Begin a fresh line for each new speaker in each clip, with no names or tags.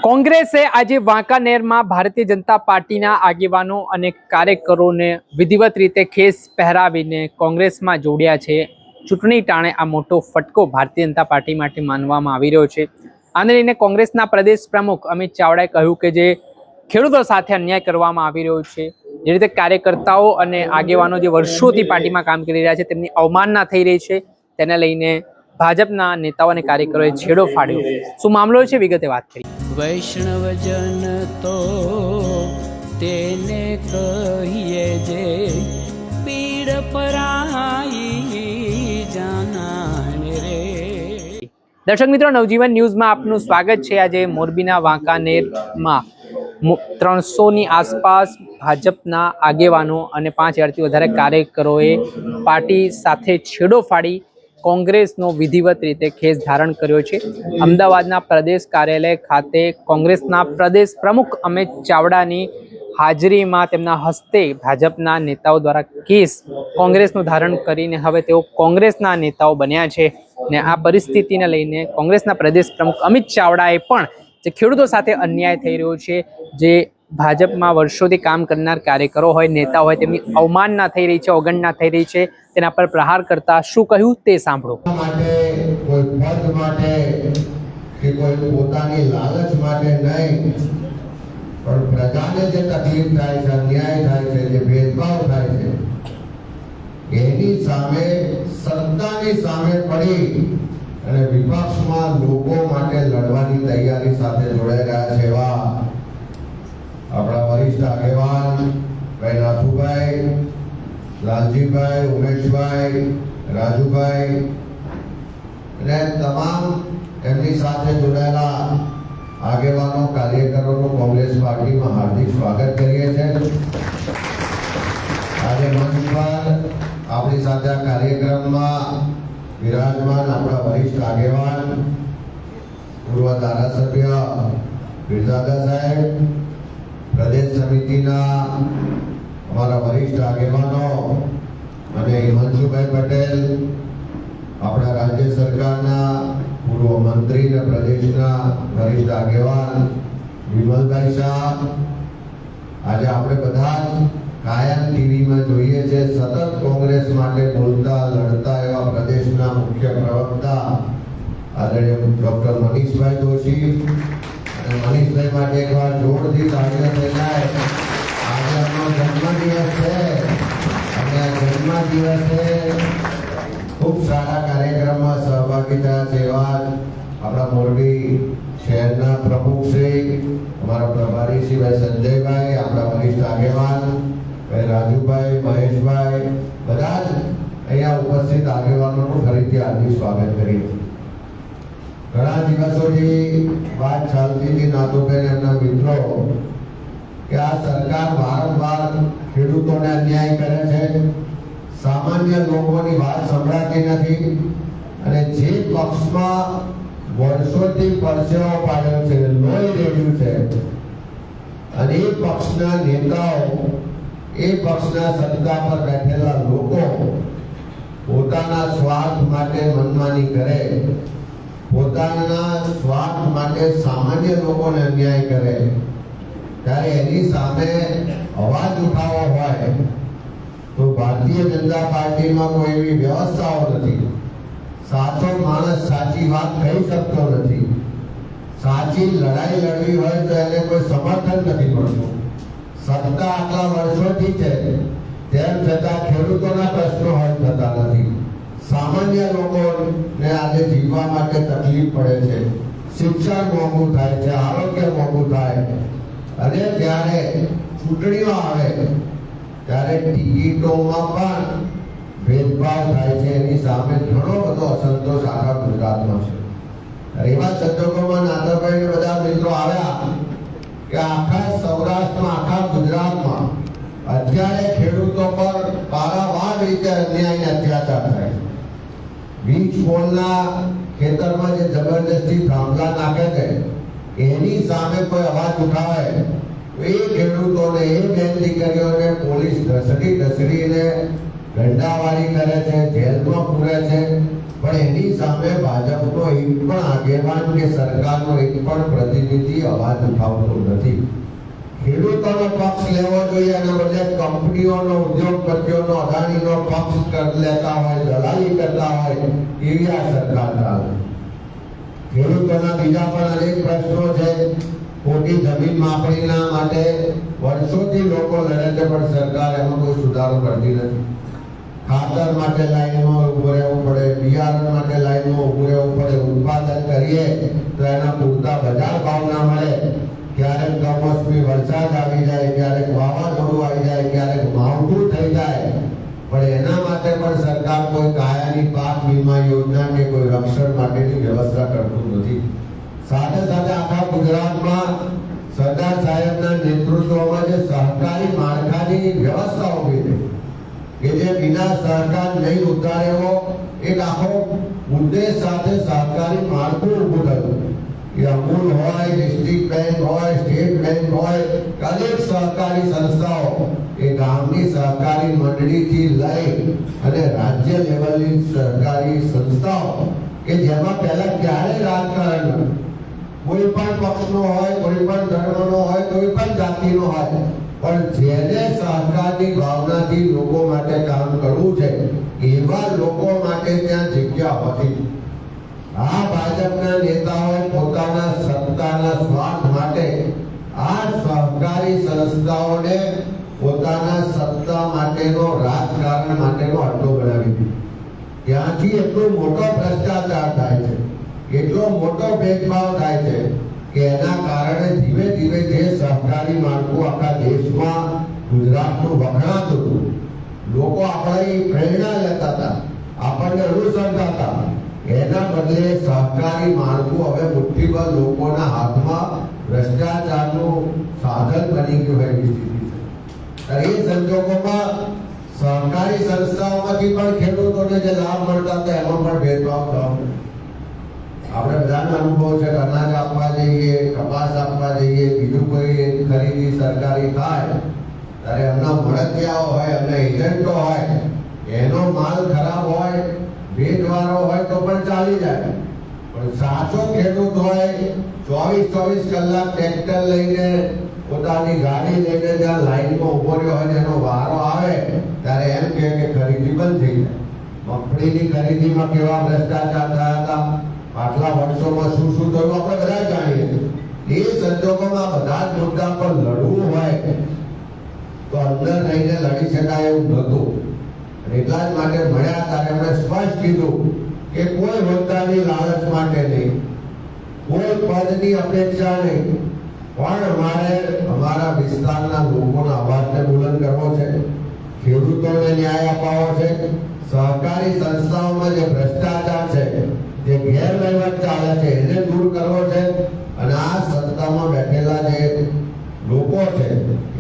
કોંગ્રેસે આજે વાંકાનેરમાં ભારતીય જનતા પાર્ટીના આગેવાનો અને કાર્યકરોને વિધિવત રીતે ખેસ પહેરાવીને કોંગ્રેસમાં જોડ્યા છે। ચૂંટણી ટાણે આ મોટો ફટકો ભારતીય જનતા પાર્ટી માટે માનવામાં આવી રહ્યો છે। આને લઈને કોંગ્રેસના પ્રદેશ પ્રમુખ અમિત ચાવડાએ કહ્યું કે જે ખેડૂતો સાથે અન્યાય કરવામાં આવી રહ્યો છે, જે રીતે કાર્યકર્તાઓ અને આગેવાનો જે વર્ષોથી પાર્ટીમાં કામ કરી રહ્યા છે તેમની અવમાનના થઈ રહી છે, તેને લઈને ભાજપના નેતાઓ અને કાર્યકરોએ છેડો ફાડ્યો। શું મામલો છે, વિગતે વાત કરી।
વૈષ્ણવજન તો તેને કહીએ જે પીડ પરાઈ જાનાને રે।
દર્શક મિત્રો, નવજીવન ન્યૂઝમાં આપનું સ્વાગત છે। આજે મોરબીના વાંકાનેરમાં 300ની આસપાસ ભાજપના આગેવાનો અને 5000થી વધારે કાર્યકરોએ પાર્ટી સાથે છેડો ફાડી કોંગ્રેસનો વિધિવત રીતે ખેસ ધારણ કર્યો છે। અમદાવાદના પ્રદેશ કાર્યાલય ખાતે કોંગ્રેસના પ્રદેશ પ્રમુખ અમિત ચાવડાની હાજરીમાં તેમના હસ્તે ભાજપના નેતાઓ દ્વારા કેસ કોંગ્રેસનું ધારણ કરીને હવે તેઓ કોંગ્રેસના નેતાઓ બન્યા છે। ને આ પરિસ્થિતિને લઈને કોંગ્રેસના પ્રદેશ પ્રમુખ અમિત ચાવડાએ પણ જે ખેડૂતો સાથે અન્યાય થઈ રહ્યો છે, જે ભાજપમાં વર્ષોથી કામ કરનાર કાર્યકરો હોય, નેતા હોય, તેમની અવમાનના થઈ રહી છે, અવગણના થઈ રહી છે, તેના પર પ્રહાર કરતા શું કહ્યું તે સાંભળો।
કોઈ પદ માટે કે કોઈ પોતાની લાલચ માટે નહીં, પણ પ્રજાને જે તકલીફ થાય છે, અન્યાય થાય છે, જે ભેદભાવ થાય છે, એની સામે સત્તાની સામે પડી અને વિપક્ષમાં લોકો માટે લડવાની તૈયારી સાથે જોડાઈ રહ્યા છે એવા આપણા વરિષ્ઠ આગેવાન ભાઈ નાથુભાઈ, લાલજીભાઈ, ઉમેશભાઈ, રાજુભાઈ અને તમામ એમની સાથે જોડાયેલા આગેવાનો, કાર્યકરોનું કોંગ્રેસ પાર્ટીમાં હાર્દિક સ્વાગત કરીએ છીએ। આજે મંચ પર આપણી સાથે આ કાર્યક્રમમાં વિરાજમાન આપણા વરિષ્ઠ આગેવાન, પૂર્વ ધારાસભ્ય બિરજાદા સાહેબ, પ્રદેશ સમિતિના અમારા વરિષ્ઠ આગેવાનો અને હિમાંશુભાઈ પટેલ, આપણા રાજ્ય સરકારના પૂર્વ મંત્રી અને પ્રદેશના વરિષ્ઠ આગેવાન વિમલભાઈ શાહ, આજે આપણે બધા કાયમ ટીવીમાં જોઈએ છે સતત કોંગ્રેસ માટે બોલતા લડતા એવા પ્રદેશના મુખ્ય પ્રવક્તા આદરણીય ડોક્ટર મનીષભાઈ જોશી, અને મનીષભાઈ માટે એકવાર જોરથી તાળીઓ થઈ જાય। આજે આપણો જન્મદિવસ છે અને આ જન્મદિવસે ખૂબ સારા કાર્યક્રમમાં સહભાગી થયા છે એવા આપણા મોરબી શહેરના પ્રમુખ શ્રી, અમારા પ્રભારી શ્રી ભાઈ સંજયભાઈ, આપણા વરિષ્ઠ આગેવાન ભાઈ રાજુભાઈ, મહેશભાઈ, બધા જ અહીંયા ઉપસ્થિત આગેવાનોનું ફરીથી હાર્દિક સ્વાગત કરીએ। ઘણા દિવસોથી વાત ચાલતી હતી નાથુભાઈ એમના મિત્રો કે આ સરકાર વારંવાર ખેડૂતોને અન્યાય કરે છે, સામાન્ય લોકોની વાત સંભળાતી નથી, અને જે પક્ષમાં વર્ષોથી પરસેવો પાડ્યો છે, લોહી રેડ્યું છે, અને એ પક્ષના નેતાઓ, એ પક્ષના સત્તા પર બેઠેલા લોકો પોતાના સ્વાર્થ માટે મનમાની કરે, પોતાના સ્વાર્થ માટે સામાન્ય લોકોને અન્યાય કરે, ત્યારે એની સામે અવાજ ઉઠાવવો હોય તો ભારતીય જનતા પાર્ટીમાં કોઈ એવી વ્યવસ્થાઓ નથી। સાચો માણસ સાચી વાત કહી શકતો નથી, સાચી લડાઈ લડવી હોય તો એને કોઈ સમર્થન નથી મળતું। સત્તા આટલા વર્ષોથી છે, તેમ છતાં ખેડૂતોના પ્રશ્નો હલ થતા નથી, સામાન્ય લોકોને આજે જીવવા માટે તકલીફ પડે છે, શિક્ષણ મોંઘું થાય છે, આરોગ્ય મોંઘું થાય, અને જ્યારે ચૂંટણીઓ આવે ત્યારે ટિકિટોમાં પણ ભેદભાવ થાય છે। એની સામે ઘણો બધો અસંતોષ આખા ગુજરાતમાં છે। એવા સંજોગોમાં નાથાભાઈ ને બધા મિત્રો આવ્યા કે આખા સૌરાષ્ટ્રમાં, આખા ગુજરાતમાં અત્યારે ખેડૂતો પર પારાવાર રીતે અન્યાય અત્યાચાર થાય છે। વીજ પોલના ખેતરમાં જે જબરજસ્તી થાંભલા નાખે છે, એની સામે કોઈ અવાજ ઉઠાવે તો એ ખેડૂતોને, એ બેન દીકરીઓને પોલીસ ઢસડીને ગંડાવાળી કરે છે, જેલમાં પૂરે છે, પણ એની સામે ભાજપનો એક પણ આગેવાન કે સરકારનો એક પણ પ્રતિનિધિ અવાજ ઉઠાવતો નથી. ખેડૂતોનો પક્ષ લેવો જોઈએ અને બદલે કંપનીઓનો, ઉદ્યોગપતિઓનો, અદાણીનો પક્ષ લેતા હોય, દલાલી કરતા હોય એવી આ સરકાર ચાલે. ખેડૂતોના બીજા પણ અનેક પ્રશ્નો છે. ખોટી જમીન માપણીના માટે વર્ષોથી લોકો લડે છે, પણ સરકાર એમાં કોઈ સુધારો કરતી નથી. ખાતર માટે લાઈનમાં ઉભું રહેવું પડે, બિયારણ માટે લાઈનમાં ઉભું રહેવું પડે. ઉત્પાદન કરીએ તો એના પૂરતા બજાર ભાવ ના મળે. ક્યારેક કમોસમી વરસાદ આવી જાય, ક્યારેક વાવાઝોડું આવી જાય, ક્યારેક માવઠું થઈ જાય, પણ એના માટે પણ સરકાર કોઈ કાયાની પાક વીમા યોજના કે કોઈ રક્ષણ માટેની વ્યવસ્થા કરતું નથી. સાથે સાથે આખા ગુજરાતમાં સરદાર સાહેબના નેતૃત્વમાં જે સહકારી માળખાની વ્યવસ્થા ઊભી થઈ કે જે વિના સહકાર નહીં ઉતારેવો એક આખો ઉદ્દેશ સાથે સહકારી માળખું ઊભું થયું. એ અમૂલ હોય, ડિસ્ટ્રિક્ટ બેંક હોય, સ્ટેટ બેંક હોય, અનેક સહકારી સંસ્થાઓ એ ગામની સહકારી મંડળીથી લઈ અને રાજ્ય લેવલની સહકારી સંસ્થાઓ કે જેમાં પહેલા ક્યારેય રાજકારણ કોઈ પણ પક્ષનો હોય, કોઈ પણ ધર્મનો હોય, કોઈ પણ જાતિનો હોય, પણ જેને સહકારની ભાવનાથી લોકો માટે કામ કરવું છે એવા લોકો માટે ત્યાં જગ્યા હોતી. આ ભાજપના નેતાઓએ પોતાના સત્તાના સ્વાર્થ માટે આ સહકારી સંસ્થાઓને પોતાના સત્તા માટેનો, રાજકારણ માટેનો અડ્ડો બનાવી દીધો. ત્યાંથી એટલો મોટો ભ્રષ્ટાચાર થાય છે, એટલો મોટો ભેદભાવ થાય છે કે એના કારણે ધીમે ધીમે જે સહકારી માળખું આખા દેશમાં ગુજરાતનું વખણાતું હતું, લોકો આપણી પ્રેરણા લેતા હતા, આપણને અનુસરતા હતા, એના બદલે સહકારી માળખું હવે મુઠ્ઠીભર લોકોના હાથમાં ભ્રષ્ટાચારનું સાધન બની ગયું એવી સ્થિતિ છે. એ સંજોગોમાં સહકારી સંસ્થાઓમાંથી પણ ખેડૂતોને જે લાભ મળતા હતા એમાં પણ ભેદભાવ થયો. આપણે બધાનો અનુભવ છે કે અનાજ આપવા જઈએ, કપાસ આપવા જઈએ, બીજું કોઈ ખરીદી સરકારી થાય ત્યારે એમના મળતિયાઓ હોય, એમના એજન્ટો હોય, એનો માલ ખરાબ હોય, ભેજવાળો હોય તો પણ ચાલી જાય, પણ સાચો ખેડૂત હોય 24 કલાક ટ્રેક્ટર લઈને, પોતાની ગાડી લઈને જ્યાં લાઈનમાં ઉભો રહ્યો હોય એનો વારો આવે ત્યારે એમ કે ખરીદી બંધ થઈ જાય. મગફળીની ખરીદીમાં કેવા ભ્રષ્ટાચાર થયા હતા, આટલા વર્ષોમાં શું શું થયું આપણે બધા જાણીએ. એ સંજોગોમાં બધા જ મુદ્દા પર લડવું હોય તો અંદર રહીને લડી શકાય એવું નહોતું. એટલા જ માટે મળ્યા ત્યારે એમણે સ્પષ્ટ કીધું કે કોઈ હોદ્દાની લાલચ માટે નહીં, કોઈ પદની અપેક્ષા નહીં, પણ અમારે અમારા વિસ્તારના લોકોના અવાજને બુલંદ કરવો છે, ખેડૂતોને ન્યાય અપાવવો છે, સહકારી સંસ્થાઓમાં જે ભ્રષ્ટાચાર છે, જે ગેરવહીવટ ચાલે છે એને દૂર કરવો છે, અને આ સત્તામાં બેઠેલા જે લોકો છે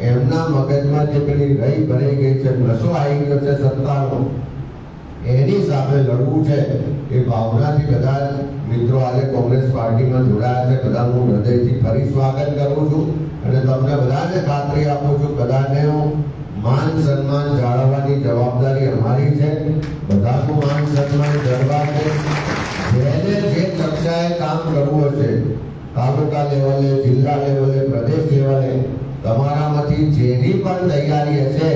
એમના મગજમાં જે પેલી રહી ભરી ગઈ છે, નશો આવી ગયો છે સત્તાનો, એની સામે લડવું છે. એ ભાવનાથી બધા મિત્રો આજે કોંગ્રેસ પાર્ટીમાં જોડાયા છે. બધાનું હું હૃદયથી ફરી સ્વાગત કરું છું અને તમને બધાને ખાતરી આપું છું, બધાને માન સન્માન જાળવવાની જવાબદારી અમારી છે. બધાનું માન સન્માન જળવા છે. જેને જે કક્ષાએ કામ કરવું હશે, તાલુકા લેવલે, જિલ્લા લેવલે, પ્રદેશ લેવલે, તમારામાંથી જેની પણ તૈયારી હશે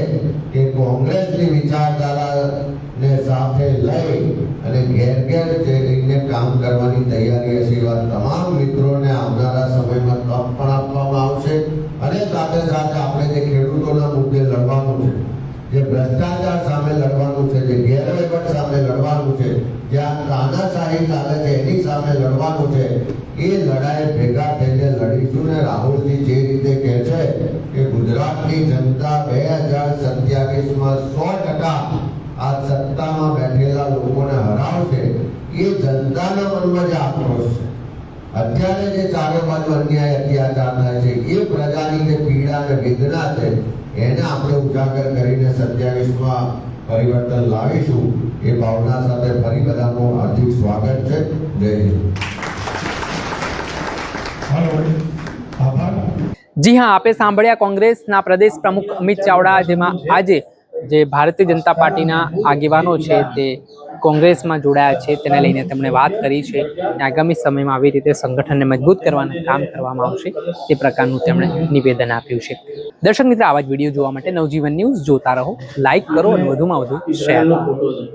કે કોંગ્રેસની વિચારધારાને સાથે લઈ અને ઘેર ઘેર જઈને કામ કરવાની તૈયારી હશે એવા તમામ મિત્રોને આવનારા સમયમાં તક પણ આપવામાં આવશે. અને સાથે સાથે આપણે જે ખેડૂતોના મુદ્દે લડવાનું છે, જે ભ્રષ્ટાચાર સામે લડવાનું છે, જે ગેરવહીવટ સામે લડવાનું છે, જ્યાં તાનાશાહી ચાલે છે એની સામે લડવાનું છે, એ લડાઈ ભેગા થઈને લડીશું. ને રાહુલજી જે રીતે કહે છે કે ગુજરાતની જનતા 2027માં 100% આ સત્તામાં બેઠેલા લોકોને હરાવશે, એ જનતાના મનમાં જે આક્રોશ છે, અત્યારે જે ચારે બાજુ અન્યાય અત્યાચાર થાય છે, એ પ્રજાની જે પીડા અને વેદના છે એને આપણે ઉજાગર કરીને 27માં પરિવર્તન લાવીશું. એ ભાવના સાથે ફરી બધાનું હાર્દિક સ્વાગત છે. જય હિન્દ.
જી હા, આપે સાંભળ્યા કોંગ્રેસના પ્રદેશ પ્રમુખ અમિત ચાવડા, જેમાં આજે જે ભારતીય જનતા પાર્ટીના આગેવાનો છે તે કોંગ્રેસમાં જોડાયા છે તેને લઈને તેમણે વાત કરી છે અને આગામી સમયમાં આવી રીતે સંગઠનને મજબૂત કરવાનું કામ કરવામાં આવશે તે પ્રકારનું તેમણે નિવેદન આપ્યું છે. દર્શક મિત્રો, આવા જ વિડીયો જોવા માટે નવજીવન ન્યૂઝ જોતા રહો, લાઇક કરો અને વધુમાં વધુ શેર કરો.